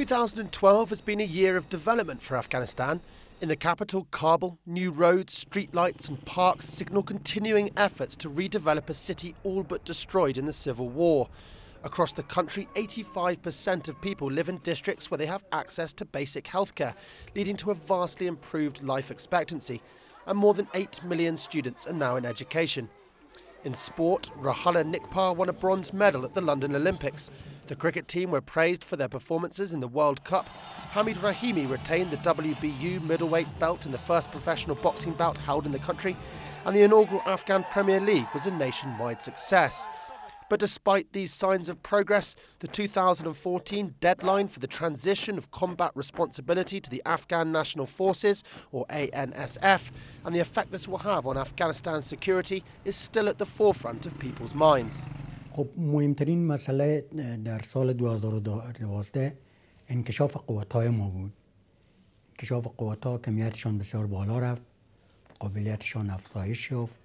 2012 has been a year of development for Afghanistan. In the capital, Kabul, new roads, streetlights and parks signal continuing efforts to redevelop a city all but destroyed in the civil war. Across the country, 85% of people live in districts where they have access to basic healthcare, leading to a vastly improved life expectancy. And more than 8 million students are now in education. In sport, Rahala Nikpar won a bronze medal at the London Olympics. The cricket team were praised for their performances in the World Cup. Hamid Rahimi retained the WBU middleweight belt in the first professional boxing bout held in the country, and the inaugural Afghan Premier League was a nationwide success. But despite these signs of progress, the 2014 deadline for the transition of combat responsibility to the Afghan National Forces, or ANSF, and the effect this will have on Afghanistan's security is still at the forefront of people's minds. مهمترین مسئله در سال 2012 انکشاف قوت‌های ما بود. انکشاف قوت‌ها کمیتشان بسیار بالا رفت، قابلیتشان افزایش یافت.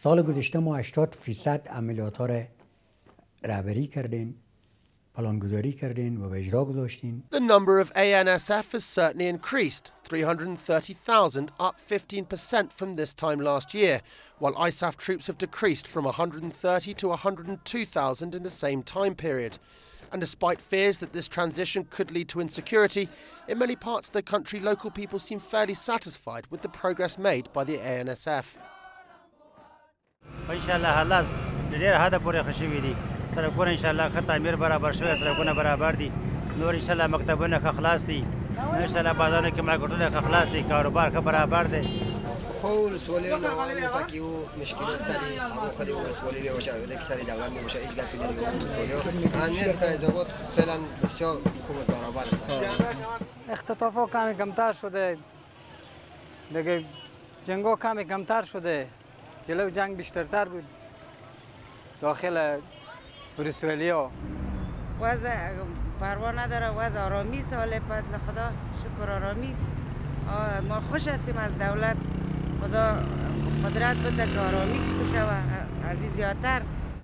سال گذشته ما 80% عملیات‌ها را رهبری کردیم، پلانگذاری کردیم و به اجرا گذاشتیم. The number of ANSF has certainly increased, 330,000, up 15% from this time last year, while ISAF troops have decreased from 130 to 102,000 in the same time period. And despite fears that this transition could lead to insecurity, in many parts of the country local people seem fairly satisfied with the progress made by the ANSF. سرکونه ان شاء الله که تعمیر برابر شوی سرکونه برابر دي نور ان شاء الله مکتبونه که خلاص دي ان شاء الله بازارونه که مارکیټونه که خلاص دي کاروبار که برابر دي خو رسولي نو مساکیو مشکلات سری ابو خدي رسولي مشاورك سری دولت مش ايش قال فينا رسولي اهمیت فیضاباد فعلا بسیار خوب برابر است. اختطافا کمی کمتر شده دیگه، جنگا کمی کمتر شده، جلو جنگ بیشترتر بود داخل رسولیا. وضع پروا نداره، وضع آرامی سال پس خدا شکر آرامی است. ما خوش هستیم از دولت، خدا قدرت بده که آرامی بشه و از زیادتر.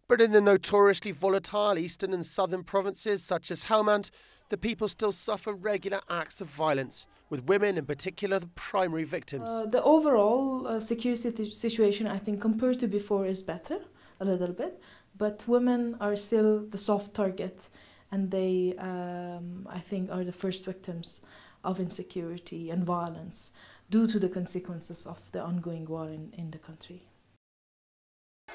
But in the notoriously volatile eastern and southern provinces such as Helmand, the people still suffer regular acts of violence, with women in particular the primary victims. The overall security situation, I think, compared to before is better, a little bit. But women are still the soft target, and they, I think, are the first victims of insecurity and violence due to the consequences of the ongoing war in the country.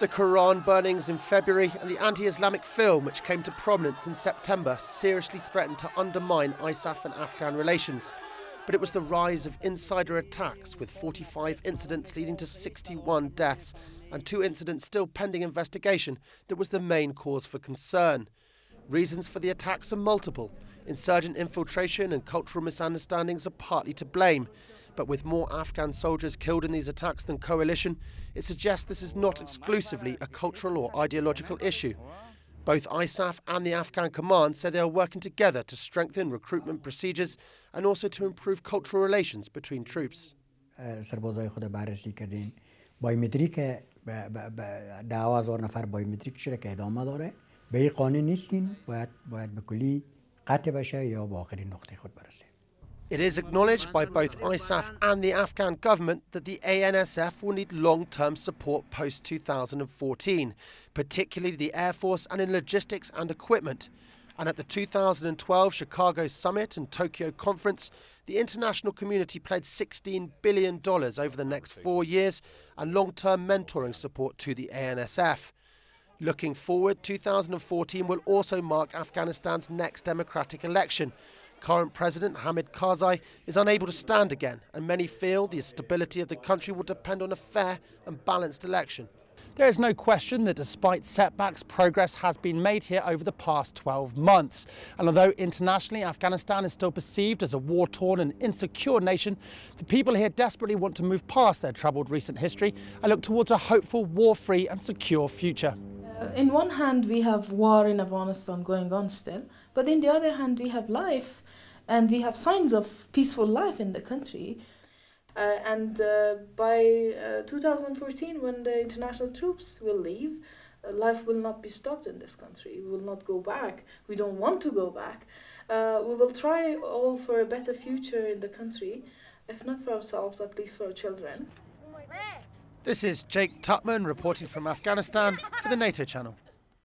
The Quran burnings in February and the anti-Islamic film which came to prominence in September seriously threatened to undermine ISAF and Afghan relations. But it was the rise of insider attacks, with 45 incidents leading to 61 deaths and 2 incidents still pending investigation, that was the main cause for concern. Reasons for the attacks are multiple. Insurgent infiltration and cultural misunderstandings are partly to blame. But with more Afghan soldiers killed in these attacks than coalition, it suggests this is not exclusively a cultural or ideological issue. Both ISAF and the Afghan command say they are working together to strengthen recruitment procedures and also to improve cultural relations between troops. سربازای خود بررسی کردیم. بایومتریک 10,000 نفر بایومتریک شده که ادامه داره. به این قانون نیستین، باید به کلی قطع بشه یا به آخرین نقطه خود برسه. It is acknowledged by both ISAF and the Afghan government that the ANSF will need long-term support post-2014, particularly the Air Force and in logistics and equipment. And at the 2012 Chicago Summit and Tokyo Conference, the international community pledged $16 billion over the next 4 years and long-term mentoring support to the ANSF. Looking forward, 2014 will also mark Afghanistan's next democratic election. Current President Hamid Karzai is unable to stand again, and many feel the stability of the country will depend on a fair and balanced election. There is no question that despite setbacks, progress has been made here over the past 12 months. And although internationally Afghanistan is still perceived as a war-torn and insecure nation, the people here desperately want to move past their troubled recent history and look towards a hopeful, war-free and secure future. In one hand, we have war in Afghanistan going on still, but in the other hand, we have life, and we have signs of peaceful life in the country. By 2014, when the international troops will leave, life will not be stopped in this country. We will not go back. We don't want to go back. We will try all for a better future in the country, if not for ourselves, at least for our children. This is Jake Tutman reporting from Afghanistan for the NATO channel.